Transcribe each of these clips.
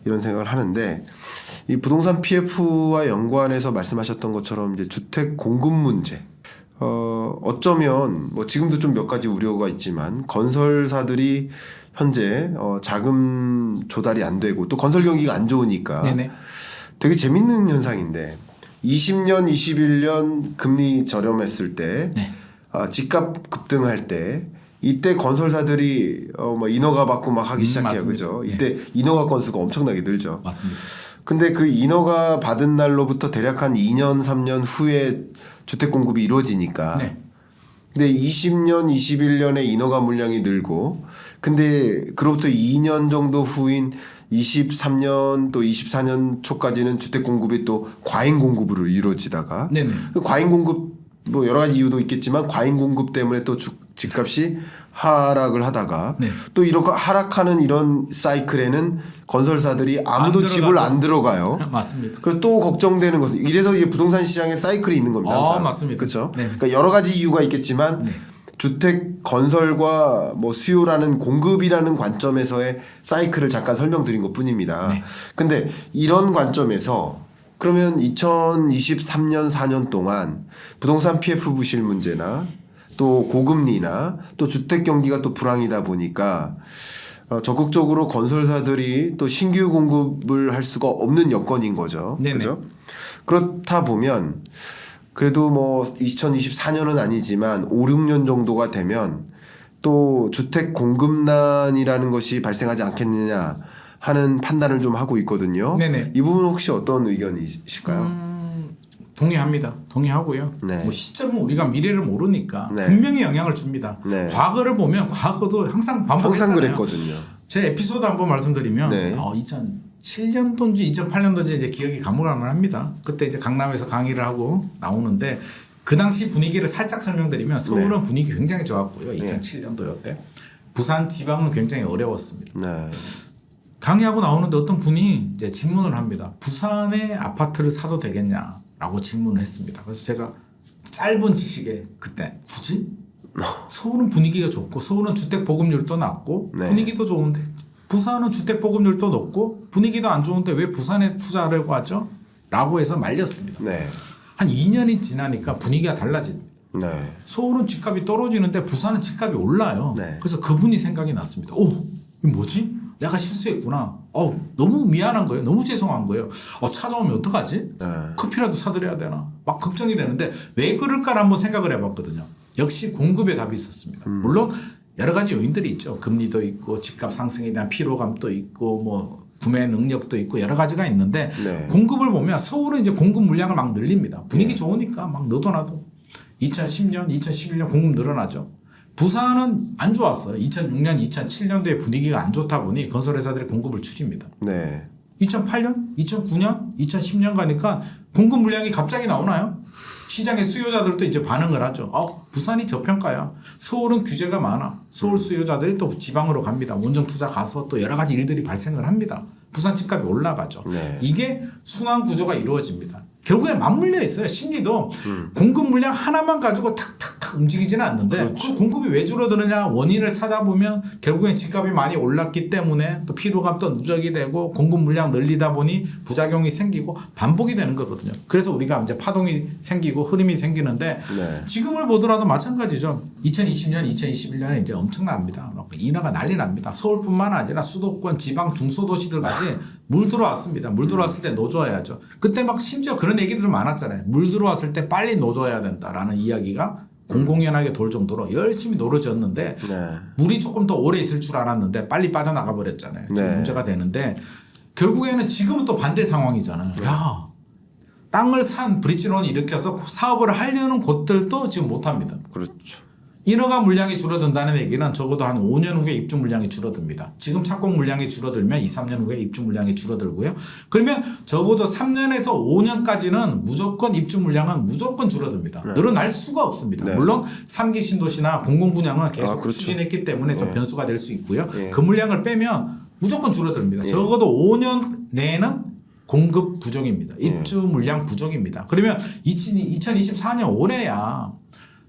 이런 생각을 하는데 이 부동산 PF와 연관해서 말씀하셨던 것처럼 이제 주택 공급 문제 어쩌면 뭐 지금도 좀 몇 가지 우려가 있지만 건설사들이 현재 자금 조달이 안 되고 또 건설 경기가 안 좋으니까 네네. 되게 재밌는 현상인데 20년, 21년 금리 저렴했을 때 네. 집값 급등할 때 이때 건설사들이 뭐 인허가 받고 막 하기 시작해요. 맞습니다. 그죠? 네. 이때 인허가 건수가 엄청나게 늘죠. 맞습니다. 근데 그 인허가 받은 날로부터 대략 한 2년, 3년 후에 주택 공급이 이루어지니까 네. 근데 20년, 21년에 인허가 물량이 늘고 근데 그로부터 2년 정도 후인 23년 또 24년 초까지는 주택 공급이 또 과잉 공급으로 이루어지다가 네네. 그 과잉 공급 뭐 여러 가지 이유도 있겠지만 과잉 공급 때문에 또 집값이 하락을 하다가 네. 또 이렇게 하락하는 이런 사이클에는 건설사들이 아무도 안 집을 안 들어가요. 맞습니다. 그리고 또 걱정되는 것은 이래서 이게 부동산 시장에 사이클이 있는 겁니다. 항상. 맞습니다. 그렇죠. 네. 그러니까 여러 가지 이유가 있겠지만 네. 주택 건설과 뭐 수요라는 공급이라는 관점에서의 사이클을 잠깐 설명드린 것뿐입니다. 네. 근데 이런 관점에서 그러면 2023년 4년 동안 부동산 PF 부실 문제나 또 고금리나 또 주택 경기가 또 불황이다 보니까 적극적으로 건설사들이 또 신규 공급을 할 수가 없는 여건인 거죠. 네네. 그렇죠? 그렇다 보면 그래도 뭐 2024년은 아니지만 5, 6년 정도가 되면 또 주택 공급난이라는 것이 발생하지 않겠느냐 하는 판단을 좀 하고 있거든요. 네네. 이 부분 혹시 어떤 의견이실까요? 동의합니다. 동의하고요. 네. 뭐 시점은 우리가 미래를 모르니까 네. 분명히 영향을 줍니다. 네. 과거를 보면 과거도 항상 반복했잖아요. 항상 그랬거든요. 제 에피소드 한번 말씀드리면 네. 2007년도인지 2008년도인지 이제 기억이 가물가물합니다. 그때 이제 강남에서 강의를 하고 나오는데 그 당시 분위기를 살짝 설명드리면 서울은 분위기 굉장히 좋았고요. 2007년도였대. 부산 지방은 굉장히 어려웠습니다. 네. 강의하고 나오는데 어떤 분이 이제 질문을 합니다. 부산에 아파트를 사도 되겠냐라고 질문을 했습니다. 그래서 제가 짧은 지식에 그때 굳이 서울은 분위기가 좋고 서울은 주택 보급률도 낮고 네. 분위기도 좋은데 부산은 주택 보급률도 높고 분위기도 안 좋은데 왜 부산에 투자하려고 하죠? 라고 해서 말렸습니다. 네. 한 2년이 지나니까 분위기가 달라집니다. 네. 서울은 집값이 떨어지는데 부산은 집값이 올라요. 네. 그래서 그분이 생각이 났습니다. 오, 이거 뭐지? 내가 실수했구나. 너무 미안한 거예요. 너무 죄송한 거예요. 찾아오면 어떡하지? 네. 커피라도 사드려야 되나? 막 걱정이 되는데 왜 그럴까를 한번 생각을 해봤거든요. 역시 공급에 답이 있었습니다. 물론 여러 가지 요인들이 있죠. 금리도 있고 집값 상승에 대한 피로감도 있고 뭐 구매 능력도 있고 여러 가지가 있는데 네. 공급을 보면 서울은 이제 공급 물량을 막 늘립니다. 분위기 좋으니까 막 넣어도 놔도 2010년, 2011년 공급 늘어나죠. 부산은 안 좋았어요. 2006년, 2007년도에 분위기가 안 좋다 보니 건설회사들이 공급을 줄입니다. 네. 2008년, 2009년, 2010년 가니까 공급 물량이 갑자기 나오나요? 시장의 수요자들도 이제 반응을 하죠. 부산이 저평가야. 서울은 규제가 많아. 서울 수요자들이 또 지방으로 갑니다. 원정 투자 가서 또 여러 가지 일들이 발생을 합니다. 부산 집값이 올라가죠. 네. 이게 순환 구조가 이루어집니다. 결국에 맞물려 있어요. 심리도 공급 물량 하나만 가지고 탁탁탁 움직이지는 않는데 그렇죠. 그 공급이 왜 줄어드느냐 원인을 찾아보면 결국엔 집값이 많이 올랐기 때문에 또 피로감도 누적이 되고 공급 물량 늘리다 보니 부작용이 생기고 반복이 되는 거거든요. 그래서 우리가 이제 파동이 생기고 흐름이 생기는데 네. 지금을 보더라도 마찬가지죠. 2020년, 2021년에 이제 엄청납니다. 인하가 난리 납니다. 서울뿐만 아니라 수도권, 지방, 중소도시들까지 물 들어왔습니다. 물 들어왔을 때 노줘야죠. 그때 막 심지어 그런 얘기들 많았잖아요. 물 들어왔을 때 빨리 노줘야 된다라는 이야기가 공공연하게 돌 정도로 열심히 노려졌는데 네. 물이 조금 더 오래 있을 줄 알았는데 빨리 빠져나가 버렸잖아요. 지금 네. 문제가 되는데 결국에는 지금은 또 반대 상황이잖아요. 야, 땅을 산 브릿지론을 일으켜서 사업을 하려는 곳들도 지금 못합니다. 그렇죠. 인허가 물량이 줄어든다는 얘기는 적어도 한 5년 후에 입주 물량이 줄어듭니다. 지금 착공 물량이 줄어들면 2, 3년 후에 입주 물량이 줄어들고요. 그러면 적어도 3년에서 5년까지는 무조건 입주 물량은 무조건 줄어듭니다. 네. 늘어날 수가 없습니다. 네. 물론 3기 신도시나 공공분양은 계속 그렇죠. 추진했기 때문에 좀 네. 변수가 될 수 있고요. 네. 그 물량을 빼면 무조건 줄어듭니다. 네. 적어도 5년 내에는 공급 부족입니다. 입주 물량 부족입니다. 그러면 2024년 올해야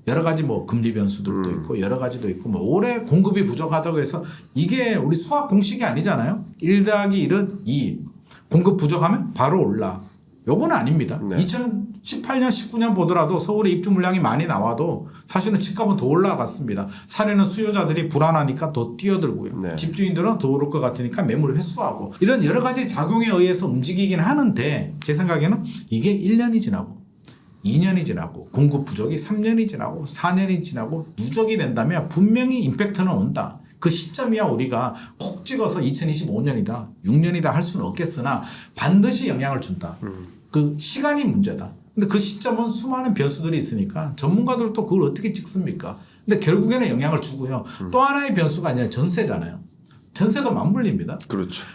여러 가지 뭐 금리 변수들도 있고 여러 가지도 있고 뭐 올해 공급이 부족하다고 해서 이게 우리 수학 공식이 아니잖아요. 1 더하기 1은 2 공급 부족하면 바로 올라. 요거는 아닙니다. 네. 2018년, 19년 보더라도 서울에 입주 물량이 많이 나와도 사실은 집값은 더 올라갔습니다. 사려는 수요자들이 불안하니까 더 뛰어들고요. 네. 집주인들은 더 오를 것 같으니까 매물을 회수하고 이런 여러 가지 작용에 의해서 움직이긴 하는데 제 생각에는 이게 1년이 지나고 2년이 지나고 공급 부족이 3년이 지나고 4년이 지나고 누적이 된다면 분명히 임팩트는 온다. 그 시점이야 우리가 콕 찍어서 2025년이다, 6년이다 할 수는 없겠으나 반드시 영향을 준다. 그 시간이 문제다. 근데 그 시점은 수많은 변수들이 있으니까 전문가들도 그걸 어떻게 찍습니까? 근데 결국에는 영향을 주고요. 또 하나의 변수가 아니라 전세잖아요. 전세도 맞물립니다. 그렇죠.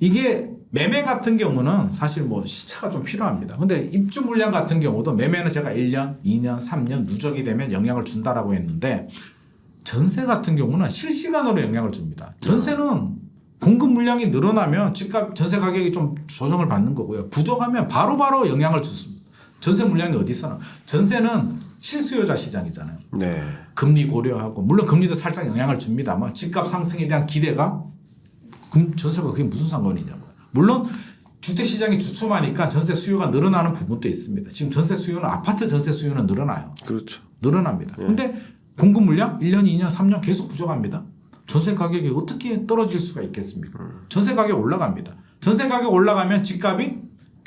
이게 매매 같은 경우는 사실 뭐 시차가 좀 필요합니다. 근데 입주 물량 같은 경우도 매매는 제가 1년, 2년, 3년 누적이 되면 영향을 준다라고 했는데 전세 같은 경우는 실시간으로 영향을 줍니다. 전세는 공급 물량이 늘어나면 집값 전세 가격이 좀 조정을 받는 거고요. 부족하면 바로바로 영향을 줍니다. 전세 물량이 어디 있어나. 전세는 실수요자 시장이잖아요. 네. 금리 고려하고 물론 금리도 살짝 영향을 줍니다만 집값 상승에 대한 기대가 전세가 그게 무슨 상관이냐고요. 물론 주택 시장이 주춤하니까 전세 수요가 늘어나는 부분도 있습니다. 지금 전세 수요는 아파트 전세 수요는 늘어나요. 그렇죠. 늘어납니다. 근데 공급 물량 1년, 2년, 3년 계속 부족합니다. 전세 가격이 어떻게 떨어질 수가 있겠습니까? 전세 가격 올라갑니다. 전세 가격 올라가면 집값이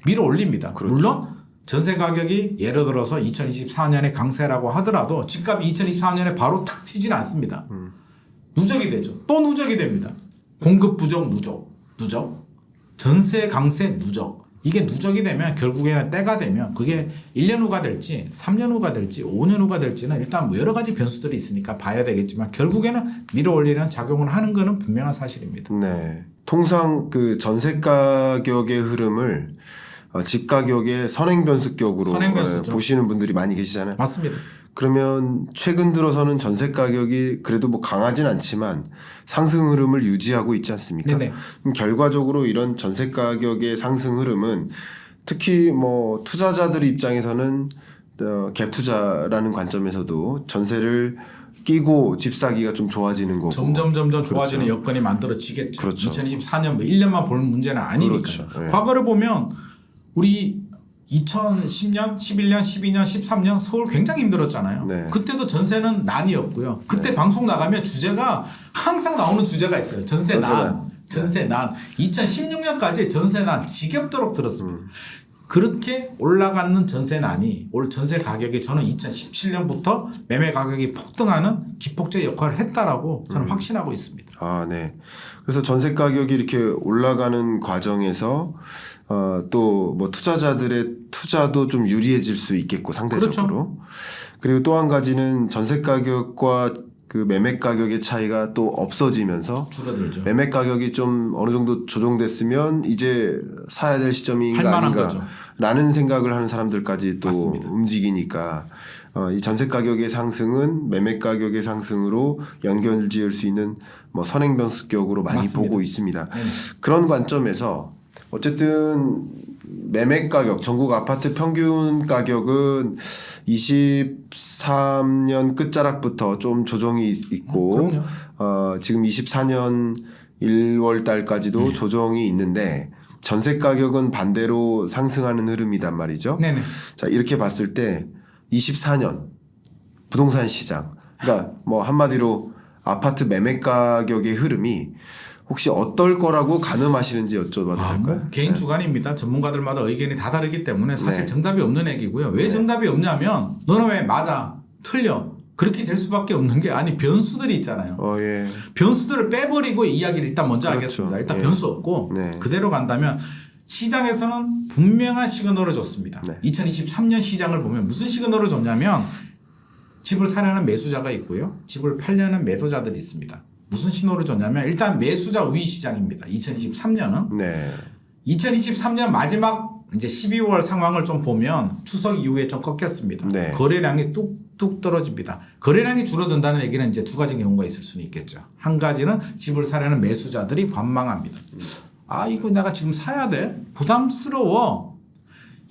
밀어 올립니다. 그렇죠. 물론 전세 가격이 예를 들어서 2024년에 강세라고 하더라도 집값이 2024년에 바로 탁 튀지는 않습니다. 누적이 되죠. 또 누적이 됩니다. 공급 부족 누적. 전세 강세 누적. 이게 누적이 되면 결국에는 때가 되면 그게 1년 후가 될지 3년 후가 될지 5년 후가 될지는 일단 뭐 여러 가지 변수들이 있으니까 봐야 되겠지만 결국에는 밀어올리는 작용을 하는 것은 분명한 사실입니다. 네. 통상 그 전세 가격의 흐름을 집 가격의 선행 변수격으로 선행변수죠. 보시는 분들이 많이 계시잖아요. 맞습니다. 그러면 최근 들어서는 전세 가격이 그래도 뭐 강하진 않지만 상승 흐름을 유지하고 있지 않습니까? 네네. 그럼 결과적으로 이런 전세 가격의 상승 흐름은 특히 뭐 투자자들 입장에서는 갭 투자라는 관점에서도 전세를 끼고 집 사기가 좀 좋아지는 거고 점점 좋아지는 그렇죠. 여건이 만들어지겠죠. 그렇죠. 2024년 뭐 1년만 볼 문제는 아니니까요. 그렇죠. 네. 과거를 보면 우리 2010년, 11년, 12년, 13년 서울 굉장히 힘들었잖아요. 네. 그때도 전세는 난이었고요. 그때 방송 나가면 주제가 항상 나오는 주제가 있어요. 전세난. 2016년까지 전세난 지겹도록 들었습니다. 그렇게 올라가는 전세난이 올 전세 가격이 저는 2017년부터 매매 가격이 폭등하는 기폭제 역할을 했다라고 저는 확신하고 있습니다. 아, 네. 그래서 전세 가격이 이렇게 올라가는 과정에서 또 뭐 투자자들의 투자도 좀 유리해질 수 있겠고 상대적으로. 그렇죠. 그리고 또 한 가지는 전세 가격과 그 매매 가격의 차이가 또 없어지면서 줄어들죠. 매매 가격이 좀 어느 정도 조정됐으면 이제 사야 될 시점인가 할만한 거죠. 아닌가라는 생각을 하는 사람들까지 또 맞습니다. 움직이니까 이 전세 가격의 상승은 매매 가격의 상승으로 연결지을 수 있는 뭐 선행 변수격으로 많이 맞습니다. 보고 있습니다. 네네. 그런 관점에서 어쨌든 매매 가격, 전국 아파트 평균 가격은 23년 끝자락부터 좀 조정이 있고 지금 24년 1월 달까지도 조정이 있는데 전세 가격은 반대로 상승하는 흐름이단 말이죠. 네네. 자, 이렇게 봤을 때 24년 부동산 시장, 그러니까 뭐 한마디로 아파트 매매 가격의 흐름이 혹시 어떨 거라고 가늠하시는지 여쭤봐도 될까요? 개인 주관입니다. 전문가들마다 의견이 다 다르기 때문에 사실 네. 정답이 없는 얘기고요. 왜 정답이 없냐면 너는 왜 맞아, 틀려 그렇게 될 수밖에 없는 게 아니 변수들이 있잖아요. 예. 변수들을 빼버리고 이야기를 일단 먼저 그렇죠. 하겠습니다. 일단 예. 변수 없고 네. 그대로 간다면 시장에서는 분명한 시그널을 줬습니다. 네. 2023년 시장을 보면 무슨 시그널을 줬냐면 집을 사려는 매수자가 있고요. 집을 팔려는 매도자들이 있습니다. 무슨 신호를 줬냐면 일단 매수자 우위 시장입니다. 2023년은 네. 2023년 마지막 이제 12월 상황을 좀 보면 추석 이후에 좀 꺾였습니다. 네. 거래량이 뚝뚝 떨어집니다. 거래량이 줄어든다는 얘기는 이제 두 가지 경우가 있을 수는 있겠죠. 한 가지는 집을 사려는 매수자들이 관망합니다. 아 이거 내가 지금 사야 돼? 부담스러워.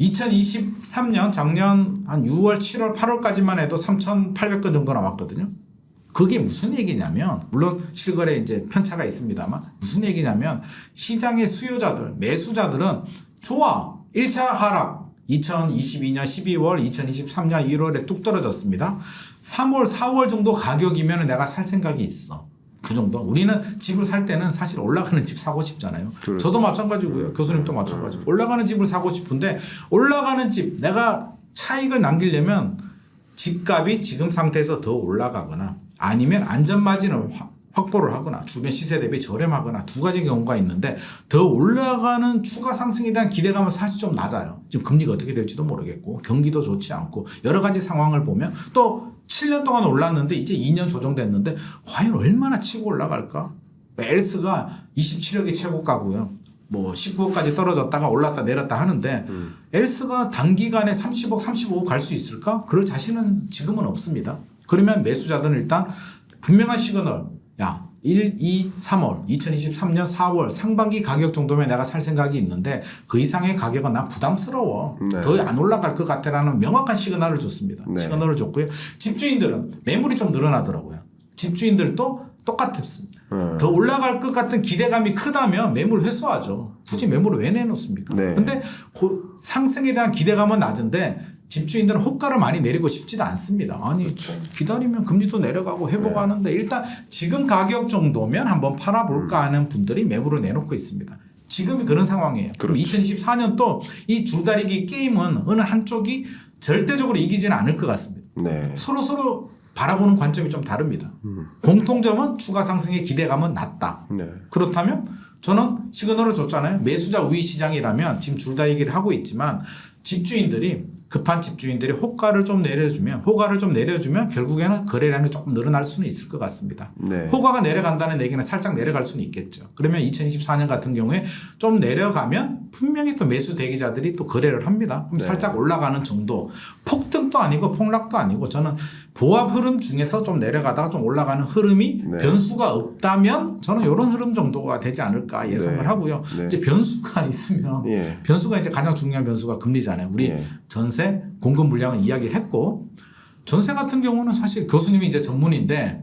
2023년 작년 한 6월, 7월, 8월까지만 해도 3,800건 정도 나왔거든요. 그게 무슨 얘기냐면 물론 실거래 이제 편차가 있습니다만 무슨 얘기냐면 시장의 수요자들 매수자들은 좋아 1차 하락 2022년 12월 2023년 1월에 뚝 떨어졌습니다. 3월 4월 정도 가격이면 내가 살 생각이 있어. 그 정도. 우리는 집을 살 때는 사실 올라가는 집 사고 싶잖아요. 그렇죠. 저도 마찬가지고요. 교수님도 마찬가지고. 올라가는 집을 사고 싶은데 올라가는 집 내가 차익을 남기려면 집값이 지금 상태에서 더 올라가거나 아니면 안전마진을 확보를 하거나 주변 시세 대비 저렴하거나 두 가지 경우가 있는데 더 올라가는 추가 상승에 대한 기대감은 사실 좀 낮아요. 지금 금리가 어떻게 될지도 모르겠고 경기도 좋지 않고 여러 가지 상황을 보면 또 7년 동안 올랐는데 이제 2년 조정됐는데 과연 얼마나 치고 올라갈까? 엘스가 27억이 최고가고요. 뭐 19억까지 떨어졌다가 올랐다 내렸다 하는데 엘스가 단기간에 30억, 35억 갈 수 있을까? 그럴 자신은 지금은 없습니다. 그러면 매수자들은 일단 분명한 시그널 야 1, 2, 3월 2023년 4월 상반기 가격 정도면 내가 살 생각이 있는데 그 이상의 가격은 난 부담스러워. 네. 더 안 올라갈 것 같아라는 명확한 시그널을 줬습니다. 네. 시그널을 줬고요. 집주인들은 매물이 좀 늘어나더라고요. 집주인들도 똑같았습니다. 더 올라갈 것 같은 기대감이 크다면 매물 회수하죠. 굳이 매물을 왜 내놓습니까? 네. 근데 상승에 대한 기대감은 낮은데 집주인들은 호가를 많이 내리고 싶지도 않습니다. 아니 그렇죠. 기다리면 금리도 내려가고 회복하는데 일단 지금 가격 정도면 한번 팔아볼까 하는 분들이 매물을 내놓고 있습니다. 지금이 그런 상황이에요. 그럼 그렇죠. 2024년 또 이 줄다리기 게임은 어느 한쪽이 절대적으로 이기지는 않을 것 같습니다. 네. 서로 바라보는 관점이 좀 다릅니다. 공통점은 추가 상승의 기대감은 낮다. 네. 그렇다면 저는 시그널을 줬잖아요. 매수자 우위 시장이라면 지금 줄다리기를 하고 있지만 집주인들이 급한 집주인들이 호가를 좀 내려주면 결국에는 거래량이 조금 늘어날 수는 있을 것 같습니다. 네. 호가가 내려간다는 얘기는 살짝 내려갈 수는 있겠죠. 그러면 2024년 같은 경우에 좀 내려가면 분명히 또 매수 대기자들이 또 거래를 합니다. 그럼 네. 살짝 올라가는 정도. 폭등도 아니고 폭락도 아니고 저는 보합 흐름 중에서 좀 내려가다가 좀 올라가는 흐름이 네. 변수가 없다면 저는 이런 흐름 정도가 되지 않을까 예상을 네. 하고요. 네. 이제 변수가 있으면 예. 변수가 이제 가장 중요한 변수가 금리잖아요. 우리 예. 전세 공급 물량은 이야기를 했고 전세 같은 경우는 사실 교수님이 이제 전문인데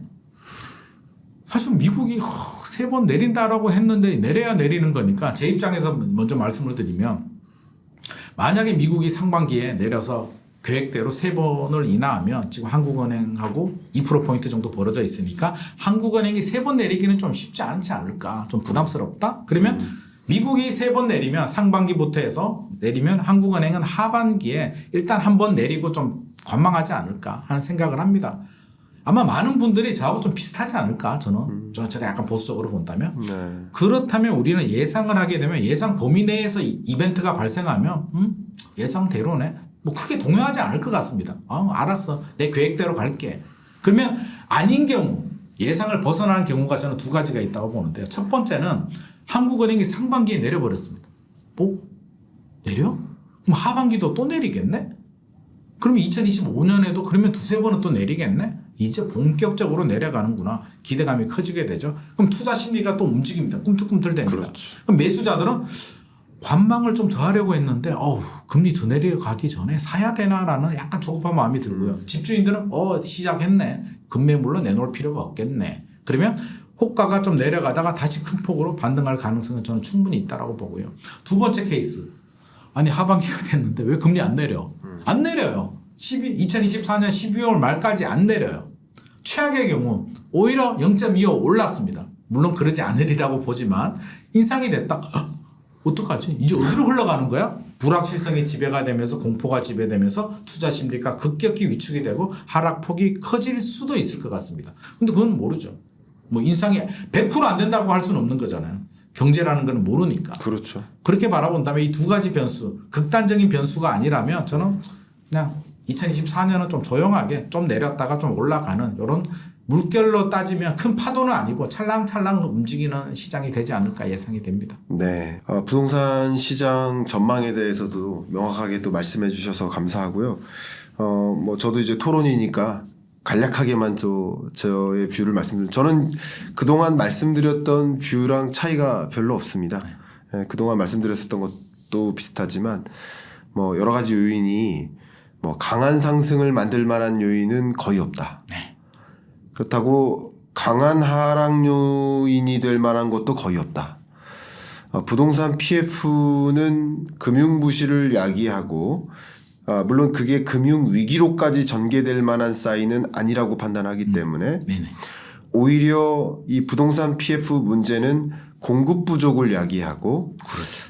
사실 미국이 3번 내린다라고 했는데 내려야 내리는 거니까 제 입장에서 먼저 말씀을 드리면 만약에 미국이 상반기에 내려서 계획대로 3번을 인하하면 지금 한국은행하고 2%포인트 정도 벌어져 있으니까 한국은행이 3번 내리기는 좀 쉽지 않지 않을까 좀 부담스럽다 그러면 미국이 3번 내리면 상반기부터 해서 내리면 한국은행은 하반기에 일단 한 번 내리고 좀 관망하지 않을까 하는 생각을 합니다. 아마 많은 분들이 저하고 좀 비슷하지 않을까 저는 제가 약간 보수적으로 본다면 네. 그렇다면 우리는 예상을 하게 되면 예상 범위 내에서 이벤트가 발생하면 예상대로네 뭐 크게 동요하지 않을 것 같습니다. 알았어 내 계획대로 갈게. 그러면 아닌 경우 예상을 벗어나는 경우가 저는 두 가지가 있다고 보는데요. 첫 번째는 한국은행이 상반기에 내려버렸습니다. 내려? 그럼 하반기도 또 내리겠네? 그러면 2025년에도 그러면 두세 번은 또 내리겠네? 이제 본격적으로 내려가는구나. 기대감이 커지게 되죠. 그럼 투자 심리가 또 움직입니다. 꿈틀꿈틀됩니다. 그렇죠. 그럼 매수자들은 관망을 좀 더 하려고 했는데 금리 더 내려가기 전에 사야 되나라는 약간 조급한 마음이 들고요. 집주인들은 시작했네. 급매물로 내놓을 필요가 없겠네. 그러면 호가가 좀 내려가다가 다시 큰 폭으로 반등할 가능성은 저는 충분히 있다라고 보고요. 두 번째 케이스. 아니 하반기가 됐는데 왜 금리 안 내려? 안 내려요. 2024년 12월 말까지 안 내려요. 최악의 경우 오히려 0.25 올랐습니다. 물론 그러지 않으리라고 보지만 인상이 됐다. 어떡하지? 이제 어디로 흘러가는 거야? 불확실성이 지배가 되면서 공포가 지배되면서 투자 심리가 급격히 위축이 되고 하락폭이 커질 수도 있을 것 같습니다. 근데 그건 모르죠. 뭐 인상이 100% 안 된다고 할 수는 없는 거잖아요. 경제라는 건 모르니까. 그렇죠. 그렇게 바라본다면 이 두 가지 변수, 극단적인 변수가 아니라면 저는 그냥 2024년은 좀 조용하게 좀 내렸다가 좀 올라가는 이런 물결로 따지면 큰 파도는 아니고 찰랑찰랑 움직이는 시장이 되지 않을까 예상이 됩니다. 네. 부동산 시장 전망에 대해서도 명확하게 또 말씀해 주셔서 감사하고요. 뭐 저도 이제 토론이니까 간략하게만 저의 뷰를 말씀드리면 저는 그동안 말씀드렸던 뷰랑 차이가 별로 없습니다. 네, 그동안 말씀드렸었던 것도 비슷하지만 뭐 여러 가지 요인이 뭐 강한 상승을 만들 만한 요인은 거의 없다. 네. 그렇다고 강한 하락 요인이 될 만한 것도 거의 없다. 부동산 PF는 금융 부실을 야기하고 물론 그게 금융 위기로까지 전개될 만한 사인은 아니라고 판단하기 때문에 네네. 오히려 이 부동산 PF 문제는 공급 부족을 야기하고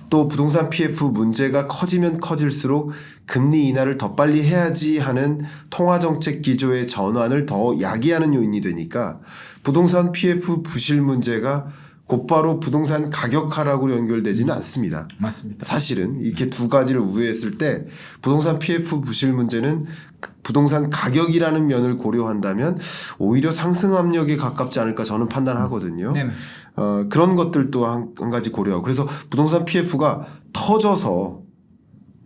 또 부동산 PF 문제가 커지면 커질수록 금리 인하를 더 빨리 해야지 하는 통화정책 기조의 전환을 더 야기하는 요인이 되니까 부동산 PF 부실 문제가 곧바로 부동산 가격 하락으로 연결되지는 않습니다. 맞습니다. 사실은 이렇게 두 가지를 우회했을 때 부동산 PF 부실 문제는 부동산 가격이라는 면을 고려한다면 오히려 상승 압력에 가깝지 않을까 저는 판단하거든요. 네네. 그런 것들도 한 가지 고려하고 그래서 부동산 PF가 터져서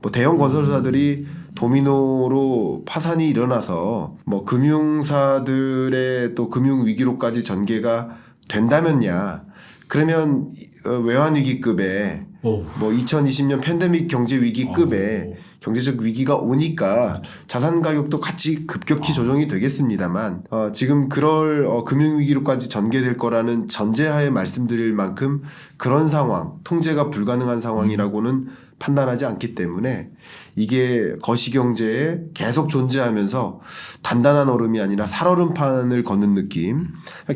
뭐 대형 건설사들이 도미노로 파산이 일어나서 뭐 금융사들의 또 금융 위기로까지 전개가 된다면야 그러면 외환위기급의 오. 뭐 2020년 팬데믹 경제 위기급의 경제적 위기가 오니까 자산 가격도 같이 급격히 조정이 되겠습니다만 지금 그럴 금융 위기로까지 전개될 거라는 전제하에 말씀드릴 만큼 그런 상황, 통제가 불가능한 상황이라고는 판단하지 않기 때문에 이게 거시경제에 계속 존재하면서 단단한 얼음이 아니라 살얼음판을 걷는 느낌,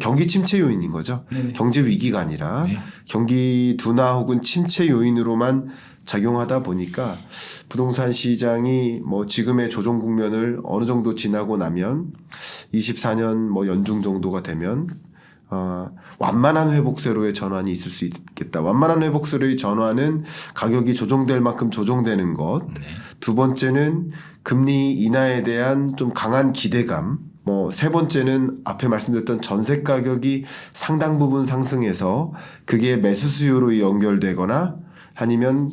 경기 침체 요인인 거죠. 네네. 경제 위기가 아니라 네. 경기 둔화 혹은 침체 요인으로만 작용하다 보니까 부동산 시장이 뭐 지금의 조정 국면을 어느 정도 지나고 나면 24년 뭐 연중 정도가 되면 완만한 회복세로의 전환이 있을 수 있겠다. 완만한 회복세로의 전환은 가격이 조정될 만큼 조정되는 것. 두 번째는 금리 인하에 대한 좀 강한 기대감. 뭐 세 번째는 앞에 말씀드렸던 전세 가격이 상당 부분 상승해서 그게 매수 수요로 연결되거나 아니면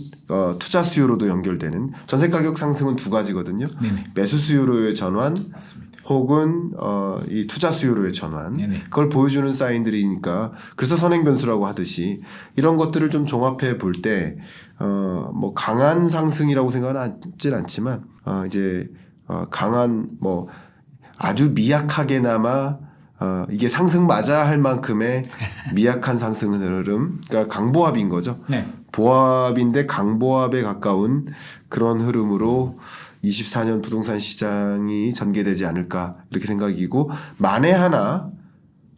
투자 수요로도 연결되는 전세 가격 상승은 두 가지거든요. 네네. 매수 수요로의 전환 맞습니다. 혹은 이 투자 수요로의 전환 네네. 그걸 보여주는 사인들이니까 그래서 선행 변수라고 하듯이 이런 것들을 좀 종합해 볼 때 뭐 강한 상승이라고 생각하진 않지만 이제 강한 뭐 아주 미약하게나마 이게 상승 맞아 할 만큼의 미약한 상승 흐름 그러니까 강보합인 거죠. 네. 보합인데 강보합에 가까운 그런 흐름으로 24년 부동산 시장이 전개되지 않을까 이렇게 생각이고 만에 하나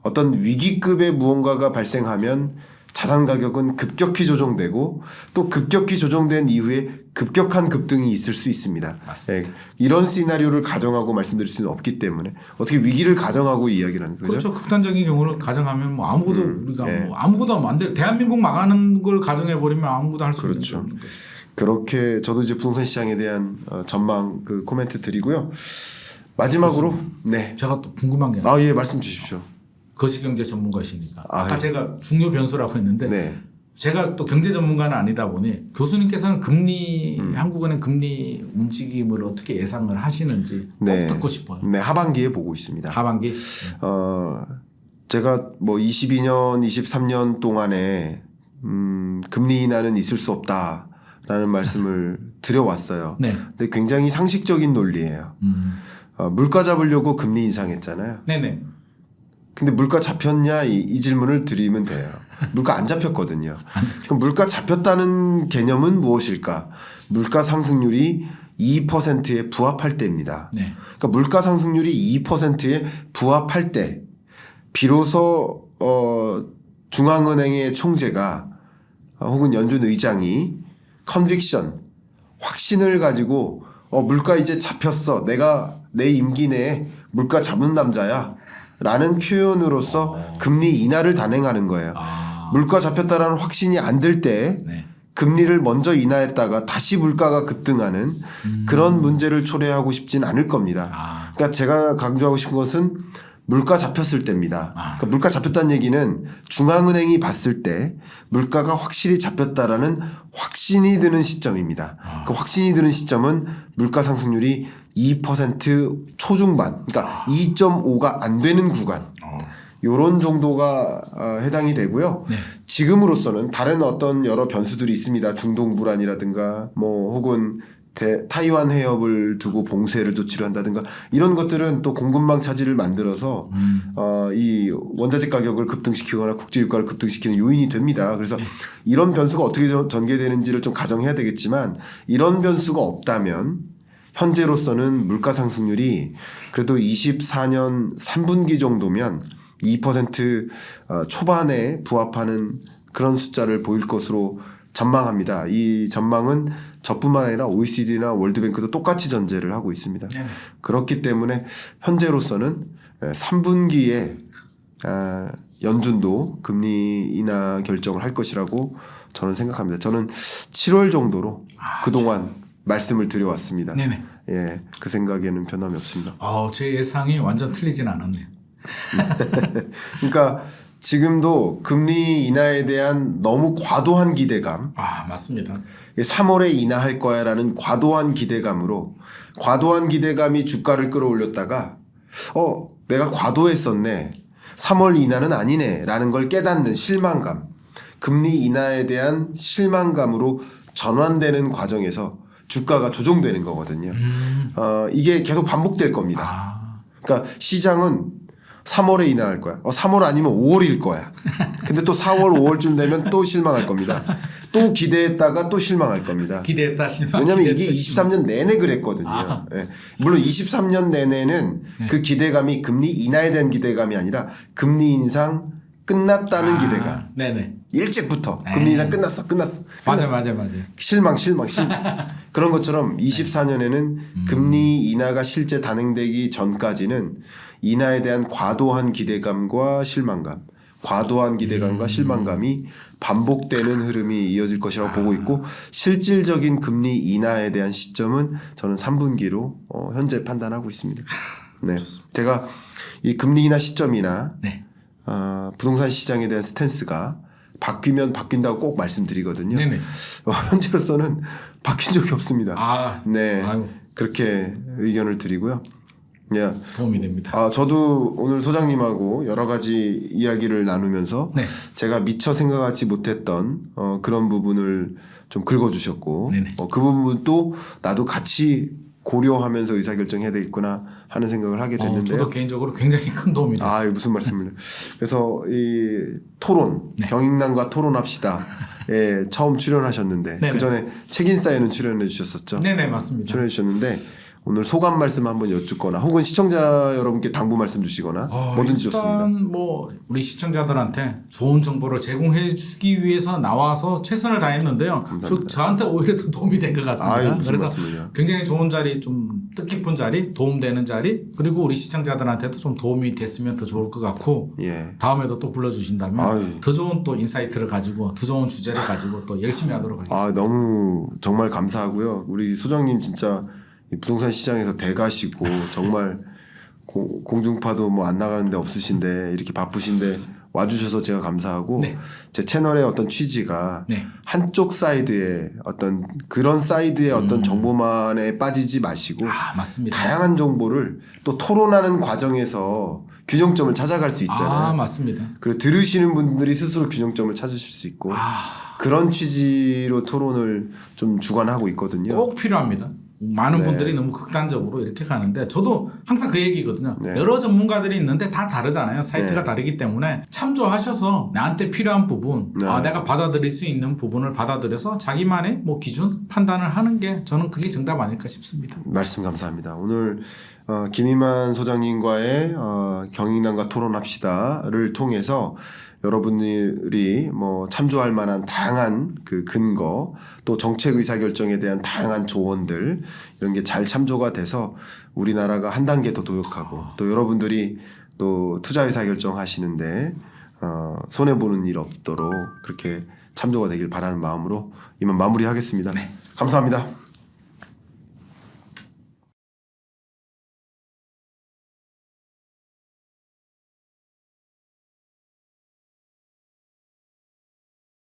어떤 위기급의 무언가가 발생하면 자산 가격은 급격히 조정되고 또 급격히 조정된 이후에 급격한 급등이 있을 수 있습니다. 맞습니다. 이런 시나리오를 가정하고 말씀드릴 수는 없기 때문에 어떻게 위기를 가정하고 이야기를 하는 거죠? 그렇죠. 극단적인 경우를 가정하면 뭐 아무것도 우리가 네. 뭐 아무것도 하면 안 돼. 대한민국 망하는 걸 가정해 버리면 아무것도 할 수 그렇죠. 없는 거죠. 그렇게 저도 이제 부동산 시장에 대한 전망 그 코멘트 드리고요. 마지막으로 네. 제가 또 궁금한 게 예 말씀 주십시오. 거시경제 전문가시니까 아까 예. 제가 중요 변수라고 했는데 네. 제가 또 경제 전문가는 아니다 보니 교수님께서는 금리 한국은행 금리 움직임을 어떻게 예상을 하시는지 꼭 네. 듣고 싶어요. 네, 하반기에 보고 있습니다. 하반기. 제가 뭐 22년, 23년 동안에 금리 인하는 있을 수 없다라는 말씀을 드려왔어요. 네. 근데 굉장히 상식적인 논리예요. 물가 잡으려고 금리 인상했잖아요. 네네. 근데 물가 잡혔냐 이 질문을 드리면 돼요. 물가 안 잡혔거든요. 그럼 물가 잡혔다는 개념은 무엇일까? 물가 상승률이 2%에 부합할 때입니다. 네. 그러니까 물가 상승률이 2%에 부합할 때 비로소 중앙은행의 총재가 혹은 연준 의장이 컨빅션 확신을 가지고 물가 이제 잡혔어. 내가 내 임기 내에 물가 잡는 남자야. 라는 표현으로서 금리 인하를 단행하는 거예요. 물가 잡혔다라는 확신이 안 들 때 네. 금리를 먼저 인하했다가 다시 물가가 급등하는 그런 문제를 초래하고 싶진 않을 겁니다. 그러니까 제가 강조하고 싶은 것은 물가 잡혔을 때입니다. 그러니까 물가 잡혔다는 얘기는 중앙은행이 봤을 때 물가가 확실히 잡혔다라는 확신이 드는 시점입니다. 그 확신이 드는 시점은 물가 상승률이 2% 초중반, 그러니까 2.5가 안 되는 구간. 요런 정도가 해당이 되고요. 네. 지금으로서는 다른 어떤 여러 변수들이 있습니다. 중동 불안이라든가 뭐 혹은 타이완 해협을 두고 봉쇄를 조치를 한다든가 이런 것들은 또 공급망 차질을 만들어서 이 원자재 가격을 급등시키거나 국제 유가를 급등시키는 요인이 됩니다. 그래서 이런 변수가 어떻게 전개되는지를 좀 가정해야 되겠지만 이런 변수가 없다면 현재로서는 물가 상승률이 그래도 24년 3분기 정도면 2% 초반에 부합하는 그런 숫자를 보일 것으로 전망합니다. 이 전망은 저뿐만 아니라 OECD나 월드뱅크도 똑같이 전제를 하고 있습니다. 네. 그렇기 때문에 현재로서는 3분기에 연준도 금리 인하 결정을 할 것이라고 저는 생각합니다. 저는 7월 정도로 그동안 말씀을 드려왔습니다. 네네. 예, 그 생각에는 변함이 없습니다. 제 예상이 완전 틀리진 않았네요. 그러니까 지금도 금리 인하에 대한 너무 과도한 기대감, 맞습니다. 3월에 인하할 거야라는 과도한 기대감으로 과도한 기대감이 주가를 끌어올렸다가 내가 과도했었네. 3월 인하는 아니네라는 걸 깨닫는 실망감, 금리 인하에 대한 실망감으로 전환되는 과정에서 주가가 조정되는 거거든요. 이게 계속 반복될 겁니다. 그러니까 시장은 3월에 인하할 거야. 3월 아니면 5월일 거야. 근데 또 4월, 5월쯤 되면 또 실망할 겁니다. 또 기대했다가 또 실망할 겁니다. 기대했다 실망. 왜냐하면 이게 23년 내내 그랬거든요. 예. 물론 23년 내내는 그 기대감이 금리 인하에 대한 기대감이 아니라 금리 인상 끝났다는 기대감. 네네. 일찍부터 금리 인상 끝났어. 맞아. 실망. 그런 것처럼 24년에는 금리 인하가 실제 단행되기 전까지는 인하에 대한 과도한 기대감과 실망감이 반복되는 흐름이 이어질 것이라고 보고 있고 실질적인 금리 인하에 대한 시점은 저는 3분기로 현재 판단하고 있습니다. 네, 제가 이 금리 인하 시점이나 부동산 시장에 대한 스탠스가 바뀌면 바뀐다고 꼭 말씀드리거든요. 네네. 현재로서는 바뀐 적이 없습니다. 네, 아유. 그렇게 의견을 드리고요. 예. 도움이 됩니다. 저도 오늘 소장님하고 여러 가지 이야기를 나누면서 제가 미처 생각하지 못했던 그런 부분을 좀 긁어주셨고 그 부분도 나도 같이 고려하면서 의사결정해야 되겠구나 하는 생각을 하게 됐는데요. 저도 개인적으로 굉장히 큰 도움이 됐어요. 무슨 말씀을. 그래서 이 토론, 경인남과 토론합시다. 예, 처음 출연하셨는데 그 전에 책인싸에는 출연해 주셨었죠. 네네, 맞습니다. 출연해 주셨는데 오늘 소감 말씀 한번 여쭙거나 혹은 시청자 여러분께 당부 말씀 주시거나 뭐든지 좋습니다. 일단 우리 시청자들한테 좋은 정보를 제공해 주기 위해서 나와서 최선을 다했는데요. 저한테 오히려 더 도움이 된 것 같습니다. 그래서 말씀이냐. 굉장히 좋은 자리, 좀 뜻깊은 자리, 도움되는 자리, 그리고 우리 시청자들한테도 좀 도움이 됐으면 더 좋을 것 같고 다음에도 또 불러주신다면 더 좋은 또 인사이트를 가지고 더 좋은 주제를 가지고 또 열심히 하도록 하겠습니다. 너무 정말 감사하고요. 우리 소장님 진짜 부동산 시장에서 대가시고 정말 공중파도 뭐 안 나가는 데 없으신데 이렇게 바쁘신데 와주셔서 제가 감사하고 제 채널의 어떤 취지가 한쪽 사이드의 어떤 그런 사이드의 어떤 정보만에 빠지지 마시고 맞습니다. 다양한 정보를 또 토론하는 과정에서 균형점을 찾아갈 수 있잖아요. 맞습니다. 그리고 들으시는 분들이 스스로 균형점을 찾으실 수 있고 그런 취지로 토론을 좀 주관하고 있거든요. 꼭 필요합니다. 많은 분들이 너무 극단적으로 이렇게 가는데 저도 항상 그 얘기거든요. 여러 전문가들이 있는데 다 다르잖아요. 사이트가 다르기 때문에 참조하셔서 나한테 필요한 부분, 내가 받아들일 수 있는 부분을 받아들여서 자기만의 기준 판단을 하는 게 저는 그게 정답 아닐까 싶습니다. 말씀 감사합니다. 오늘 김희만 소장님과의 경인남과 토론합시다를 통해서 여러분들이 참조할 만한 다양한 그 근거 또 정책 의사결정에 대한 다양한 조언들 이런 게 잘 참조가 돼서 우리나라가 한 단계 더 도약하고 또 여러분들이 또 투자 의사결정 하시는데 손해보는 일 없도록 그렇게 참조가 되길 바라는 마음으로 이만 마무리하겠습니다. 감사합니다.